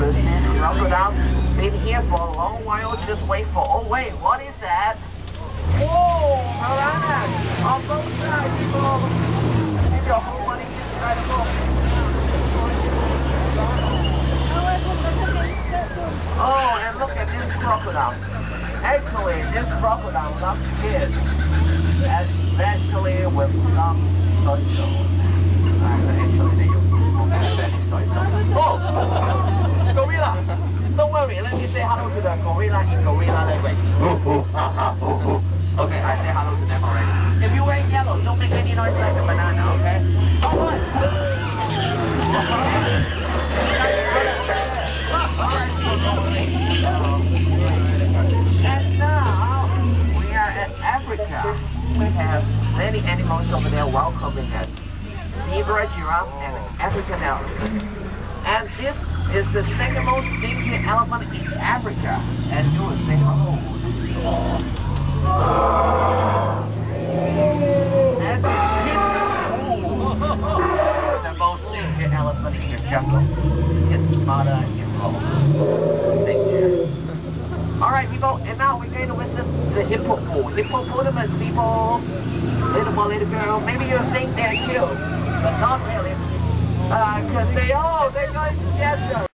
because this crocodile been here for a long while. Just wait for. Oh wait, what is that? Whoa, piranhas on both sides, people. Keep your whole money incredible. Oh, and look at this crocodile. Actually, this crocodile loves kids, especially with some social. Actually, they use social. Oh, gorilla! Don't worry, let me say hello to the gorilla in gorilla language. Okay, I say hello to them already. If you wear yellow, don't make any noise like a banana, okay? Alright. And now, we are at Africa. We have many animals over there welcoming us. Zebra, giraffe, and African elephant. And this is the second most dangerous elephant in Africa. And you will say, oh. And the most dangerous elephant in the jungle is smarter in both. Thank you. Alright people, and now we're going to visit the hippopotamus people. Little boy, little girl, maybe you think they're cute, but not really. Because they're going together.